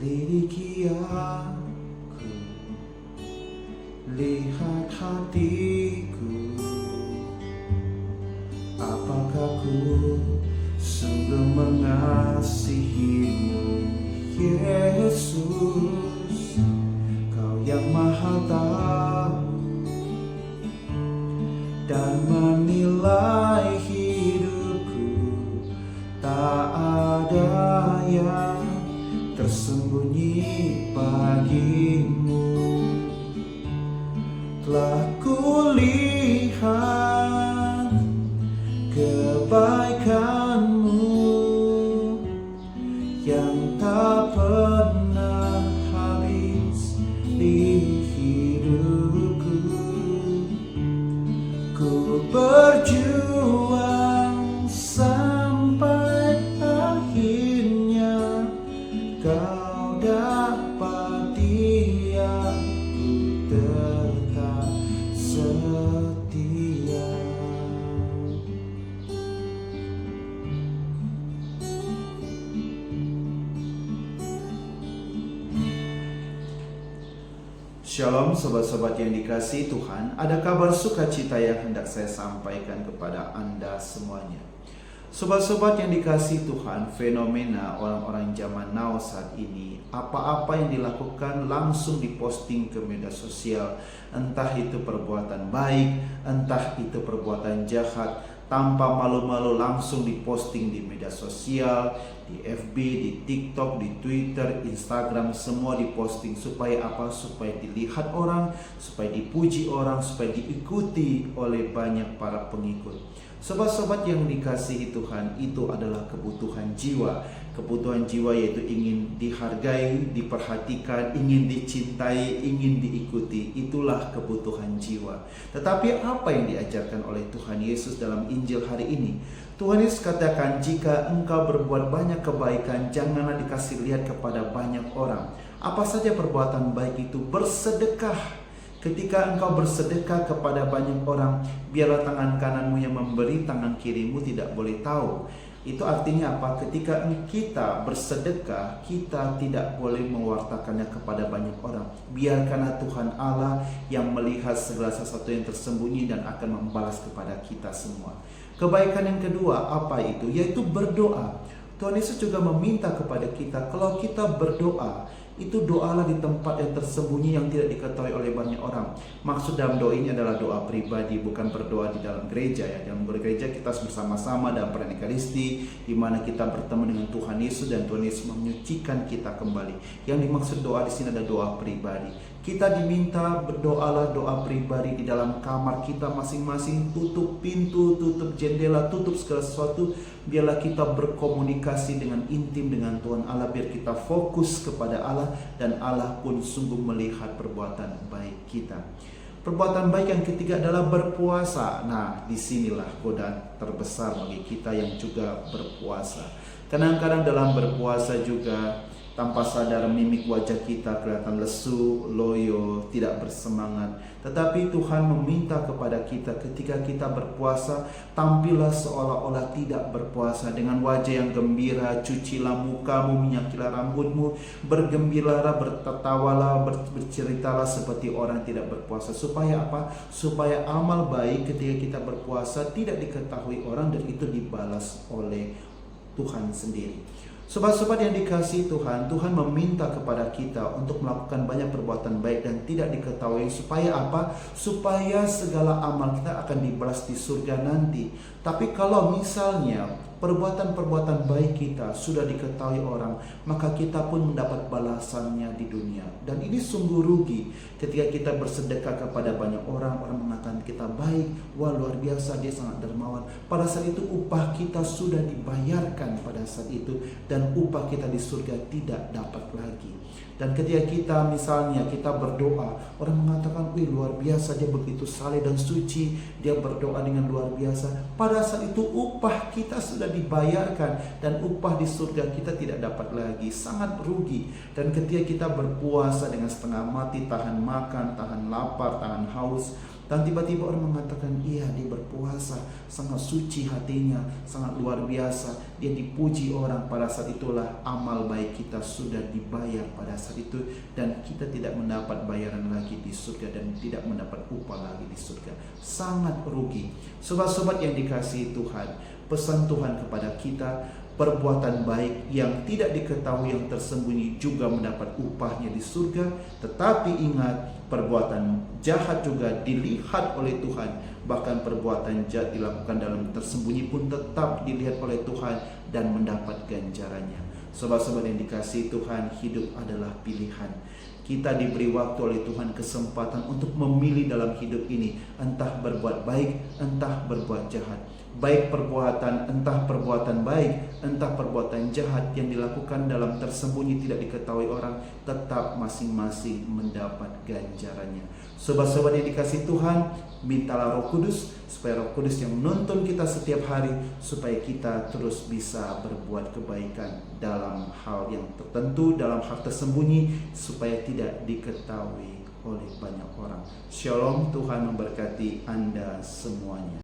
Selidiki aku, lihat hatiku, apakah ku sungguh mengasihimu, Yesus. Kau yang maha tahu dan menilai hidupku, tak ada yang tersembunyi bagimu. Telah kulihat kebaikanmu yang tak pernah habis di hidupku. Ku berjuang sampai akhirnya kau dapati aku tetap setia. Shalom sobat-sobat yang dikasihi Tuhan, ada kabar sukacita yang hendak saya sampaikan kepada Anda semuanya. Sobat-sobat yang dikasihi Tuhan, fenomena orang-orang zaman now saat ini, apa-apa yang dilakukan langsung diposting ke media sosial, entah itu perbuatan baik, entah itu perbuatan jahat, tanpa malu-malu langsung diposting di media sosial, di FB, di TikTok, di Twitter, Instagram, semua diposting. Supaya apa? Supaya dilihat orang, supaya dipuji orang, supaya diikuti oleh banyak para pengikut. Sobat-sobat yang dikasihi Tuhan, itu adalah kebutuhan jiwa. Kebutuhan jiwa yaitu ingin dihargai, diperhatikan, ingin dicintai, ingin diikuti. Itulah kebutuhan jiwa. Tetapi apa yang diajarkan oleh Tuhan Yesus dalam Injil hari ini? Tuhan Yesus katakan, jika engkau berbuat banyak kebaikan, janganlah dikasih lihat kepada banyak orang. Apa saja perbuatan baik itu? Bersedekah. Ketika engkau bersedekah kepada banyak orang, biarlah tangan kananmu yang memberi, tangan kirimu tidak boleh tahu. Itu artinya apa? Ketika kita bersedekah, kita tidak boleh mewartakannya kepada banyak orang. Biarkanlah Tuhan Allah yang melihat segala sesuatu yang tersembunyi dan akan membalas kepada kita semua. Kebaikan yang kedua apa itu? Yaitu berdoa. Tuhan Yesus juga meminta kepada kita, kalau kita berdoa, itu doalah di tempat yang tersembunyi yang tidak diketahui oleh banyak orang. Maksud dalam doa ini adalah doa pribadi, bukan berdoa di dalam gereja ya. Dalam gereja kita bersama-sama dalam perayaan Ekaristi, di mana kita bertemu dengan Tuhan Yesus dan Tuhan Yesus menyucikan kita kembali. Yang dimaksud doa di sini adalah doa pribadi. Kita diminta berdoalah doa pribadi di dalam kamar kita masing-masing, tutup pintu, tutup jendela, tutup segala sesuatu. Biarlah kita berkomunikasi dengan intim dengan Tuhan Allah, biar kita fokus kepada Allah dan Allah pun sungguh melihat perbuatan baik kita. Perbuatan baik yang ketiga adalah berpuasa. Nah, disinilah godaan terbesar bagi kita yang juga berpuasa. Kadang-kadang dalam berpuasa juga tanpa sadar mimik wajah kita kelihatan lesu, loyo, tidak bersemangat. Tetapi Tuhan meminta kepada kita ketika kita berpuasa, tampillah seolah-olah tidak berpuasa. Dengan wajah yang gembira, cucilah mukamu, minyakilah rambutmu, bergembiralah, bertertawalah, berceritalah seperti orang tidak berpuasa. Supaya apa? Supaya amal baik ketika kita berpuasa tidak diketahui orang dan itu dibalas oleh Tuhan sendiri. Sobat-sobat yang dikasihi Tuhan, Tuhan meminta kepada kita untuk melakukan banyak perbuatan baik dan tidak diketahui. Supaya apa? Supaya segala amal kita akan dibalas di surga nanti. Tapi kalau misalnya perbuatan-perbuatan baik kita sudah diketahui orang, maka kita pun mendapat balasannya di dunia. Dan ini sungguh rugi ketika kita bersedekah kepada banyak orang, orang mengatakan kita baik, wah luar biasa dia sangat dermawan. Pada saat itu upah kita sudah dibayarkan pada saat itu, dan upah kita di surga tidak dapat lagi. Dan ketika kita misalnya kita berdoa, orang mengatakan, wih luar biasa dia begitu saleh dan suci, dia berdoa dengan luar biasa. Pada saat itu upah kita sudah dibayarkan dan upah di surga kita tidak dapat lagi. Sangat rugi. Dan ketika kita berpuasa dengan setengah mati, tahan makan, tahan lapar, tahan haus, Dan tiba-tiba orang mengatakan, iya dia berpuasa, sangat suci hatinya, sangat luar biasa, dia dipuji orang. Pada saat itulah amal baik kita sudah dibayar pada saat itu, dan kita tidak mendapat bayaran lagi di surga dan tidak mendapat upah lagi di surga. Sangat rugi. Sobat-sobat yang dikasihi Tuhan, pesan Tuhan kepada kita, perbuatan baik yang tidak diketahui, yang tersembunyi juga mendapat upahnya di surga. Tetapi ingat, perbuatan jahat juga dilihat oleh Tuhan. Bahkan perbuatan jahat dilakukan dalam tersembunyi pun tetap dilihat oleh Tuhan dan mendapat ganjarannya. Sobat-sobat yang dikasihi Tuhan, hidup adalah pilihan. Kita diberi waktu oleh Tuhan kesempatan untuk memilih dalam hidup ini, entah berbuat baik, entah berbuat jahat. Baik perbuatan, entah perbuatan baik, entah perbuatan jahat yang dilakukan dalam tersembunyi tidak diketahui orang, tetap masing-masing mendapat ganjarannya. Sobat-sobat yang dikasihi Tuhan, mintalah Roh Kudus, supaya Roh Kudus yang menuntun kita setiap hari, supaya kita terus bisa berbuat kebaikan dalam hal yang tertentu, dalam hal tersembunyi, supaya tidak diketahui oleh banyak orang. Shalom, Tuhan memberkati Anda semuanya.